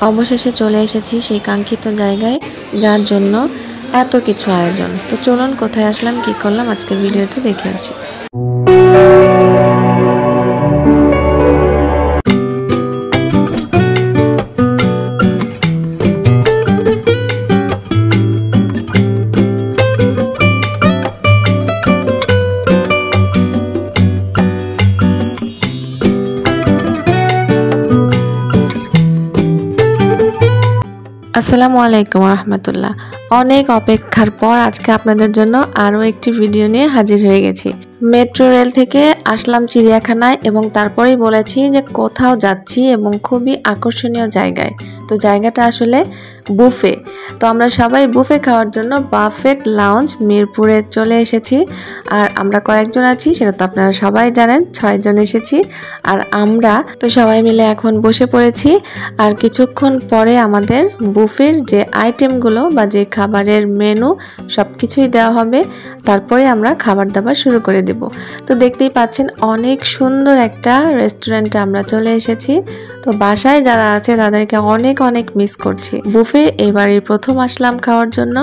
অবশেষে চলে এসেছি সেই কাঙ্ক্ষিত জায়গায়, যার জন্য এত কিছু আয়োজন। তো চলুন কোথায় আসলাম, কি করলাম আজকে ভিডিওতে দেখে আসি। আসসালামু আলাইকুম রহমতুল্লাহ। অনেক অপেক্ষার পর আজকে আপনাদের জন্য আরও একটি ভিডিও নিয়ে হাজির হয়ে গেছি। মেট্রো রেল থেকে আসলাম চিড়িয়াখানায় এবং তারপরেই বলেছি যে কোথাও যাচ্ছি এবং খুবই আকর্ষণীয় জায়গায়। তো জায়গাটা আসলে বুফে। তো আমরা সবাই বুফে খাওয়ার জন্য বাফেট লাউঞ্জ মিরপুরে চলে এসেছি। আর আমরা কয়েকজন আছি সেটা তো আপনারা সবাই জানেন, 6 জন এসেছি। আর আমরা তো সবাই মিলে এখন বসে পড়েছি। আর কিছুক্ষণ পরে আমাদের বুফের যে আইটেমগুলো বা যে খাবারের মেনু সব কিছুই দেওয়া হবে। তারপরে আমরা খাবার দাবার শুরু করে দেব। তো দেখতেই পাচ্ছেন অনেক সুন্দর একটা রেস্টুরেন্টে আমরা চলে এসেছি। তো বাসায় যারা আছে তাদেরকে অনেক অনেক মিস করছি। বুফে এবারই প্রথম আসলাম খাওয়ার জন্য।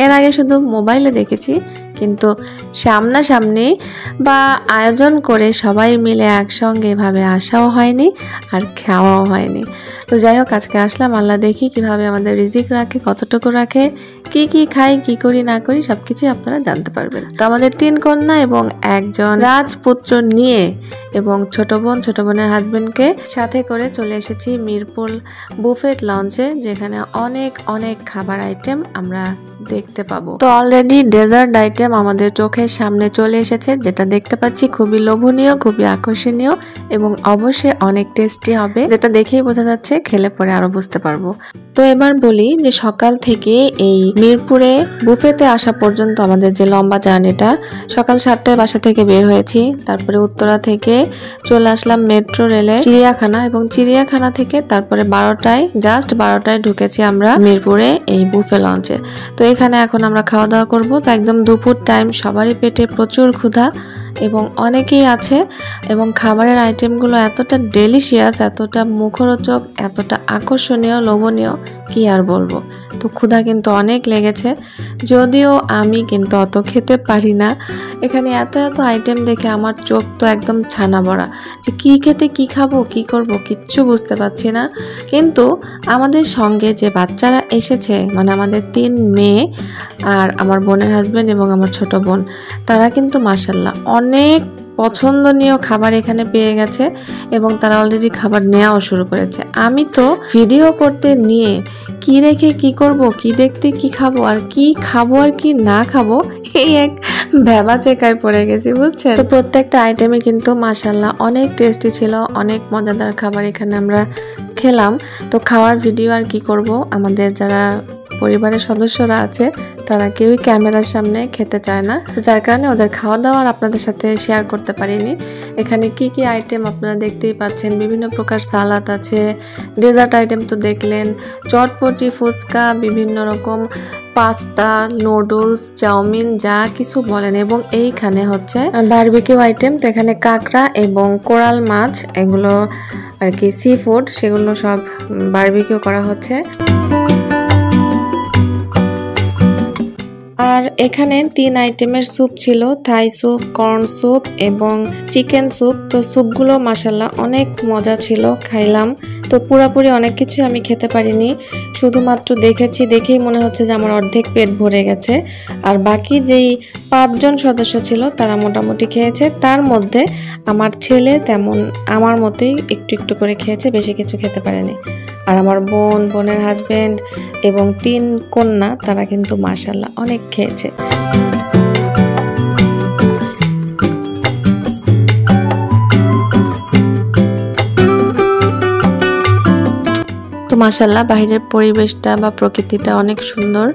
এর আগে শুধু মোবাইলে দেখেছি, কিন্তু সামনাসামনি বা আয়োজন করে সবাই মিলে একসঙ্গে এভাবে আসাও হয়নি আর খাওয়াও হয়নি। তো যাই হোক, আজকে আসলাম, আল্লাহ দেখি কিভাবে আমাদের রিজিক রাখে, কতটুকু রাখে, কি কি খাই, কি করি না করি সবকিছু আপনারা জানতে পারবেন। তো আমাদের 3 কন্যা এবং একজন রাজপুত্র নিয়ে এবং ছোট বোনের হাজবেন্ডকে সাথে করে চলে এসেছি মিরপুর বুফেট লঞ্চে, যেখানে অনেক অনেক খাবার আইটেম আমরা দেখতে পাবো। তো অলরেডি ডেজার্ট আইটেম আমাদের চোখের সামনে চলে এসেছে, যেটা দেখতে পাচ্ছি খুবই লোভনীয়, খুবই আকর্ষণীয় এবং অবশ্যই অনেক টেস্টি হবে, যেটা দেখেই বোঝা যাচ্ছে, খেলে পরে আরো বুঝতে পারবো। তো এবার বলি যে সকাল থেকে এই মিরপুরে বুফেতে আসা পর্যন্ত আমাদের যে লম্বা জার্নিটা, সকাল 7টায় বাসা থেকে বের হয়েছি। তারপরে উত্তরা থেকে চলে আসলাম মেট্রো রেলে চিড়িয়াখানা, এবং চিড়িয়াখানা থেকে তারপরে 12টায় ঢুকেছি আমরা মিরপুরে এই বুফে লঞ্চে। তো এখানে এখন আমরা খাওয়া দাওয়া করব। তো একদম দুপুর টাইম, সবারই পেটে প্রচুর ক্ষুধা এবং অনেকেই আছে, এবং খাবারের আইটেমগুলো এতটা ডেলিশিয়াস, এতটা মুখরোচক, এতটা আকর্ষণীয়, লোভনীয়, কি আর বলবো। তো ক্ষুধা কিন্তু অনেক লেগেছে, যদিও আমি কিন্তু অত খেতে পারি না। এখানে এত আইটেম দেখে আমার চোখ তো একদম ছানা বড়া, যে কি খেতে, কি খাবো, কি করব কিচ্ছু বুঝতে পারছি না। কিন্তু আমাদের সঙ্গে যে বাচ্চারা এসেছে, মানে আমাদের 3 মেয়ে আর আমার বোনের হাজবেন্ড এবং আমার ছোট বোন, তারা কিন্তু মাশাআল্লাহ অনেক পছন্দনীয় খাবার এখানে পেয়ে গেছে এবং তারা অলরেডি খাবার নেওয়াও শুরু করেছে। আমি তো ভিডিও করতে নিয়ে কি রেখে কি করব, কি দেখতে কি খাবো আর কি না খাবো, এই এক ভেবা চেকায় পড়ে গেছি, বুঝছেন। তো প্রত্যেকটা আইটেমে কিন্তু মাশাআল্লাহ অনেক টেস্টি ছিল, অনেক মজাদার খাবার এখানে আমরা খেলাম। তো খাওয়ার ভিডিও আর কি করব, আমাদের যারা পরিবারের সদস্যরা আছে তারা কেউই ক্যামেরার সামনে খেতে চায় না, তো যার কারণে ওদের খাওয়া দাওয়া আপনাদের সাথে শেয়ার করতে পারিনি। এখানে কি কি আইটেম আপনারা দেখতেই পাচ্ছেন, বিভিন্ন প্রকার সালাদ আছে, ডেজার্ট আইটেম তো দেখলেন, চটপটি, ফুচকা, বিভিন্ন রকম পাস্তা, নুডলস, চাউমিন, যা কিছু বলেন। এবং এইখানে হচ্ছে বারবিকিউ আইটেম। তো এখানে কাঁকড়া এবং কোরাল মাছ, এগুলো আর কি সি ফুড, সেগুলো সব বারবিকিউ করা হচ্ছে। আর এখানে 3 আইটেমের স্যুপ ছিল, থাই স্যুপ, কর্ন স্যুপ এবং চিকেন স্যুপ। তো স্যুপগুলো মাশাআল্লাহ অনেক মজা ছিল, খাইলাম। তো পুরোপুরি অনেক কিছুই আমি খেতে পারিনি, শুধুমাত্র দেখেছি, দেখেই মনে হচ্ছে যে আমার অর্ধেক পেট ভরে গেছে। আর বাকি যেই 5 জন সদস্য ছিল তারা মোটামুটি খেয়েছে, তার মধ্যে আমার ছেলে তেমন আমার মতোই একটু একটু করে খেয়েছে, বেশি কিছু খেতে পারেনি। আর আমার বোনের হাজবেন্ড এবং 3 কন্যা, তারা কিন্তু মাশাআল্লাহ অনেক খেয়েছে। তো মাশাআল্লাহ বাইরের পরিবেশটা বা প্রকৃতিটা অনেক সুন্দর,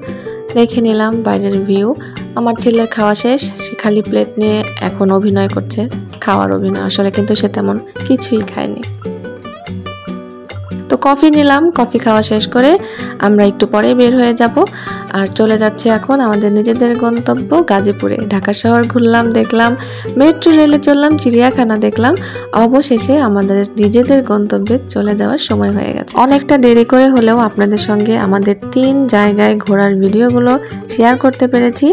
দেখে নিলাম বাইরের ভিউ। আমার ছেলের খাওয়া শেষ, সে খালি প্লেট নিয়ে এখন অভিনয় করছে, খাওয়ার অভিনয়, আসলে কিন্তু সে তেমন কিছুই খায়নি। তো কফি নিলাম, কফি খাওয়া শেষ করে আমরা একটু পরে বের হয়ে যাব আর চলে যাচ্ছি এখন আমাদের নিজেদের গন্তব্য গাজীপুরে। ঢাকা শহর ঘুরলাম, দেখলাম, মেট্রো রেলে চললাম, চিড়িয়াখানা দেখলাম, অবশেষে আমাদের নিজেদের গন্তব্যে চলে যাওয়ার সময় হয়ে গেছে। অনেকটা দেরি করে হলেও আপনাদের সঙ্গে আমাদের 3 জায়গায় ঘোরার ভিডিওগুলো শেয়ার করতে পেরেছি,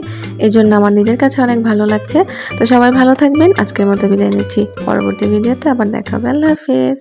এজন্য আমার নিজের কাছে অনেক ভালো লাগছে। তো সবাই ভালো থাকবেন, আজকের মতো বিদায় নিচ্ছি, পরবর্তী ভিডিওতে আবার দেখা হবে। আল্লাহ হাফেজ।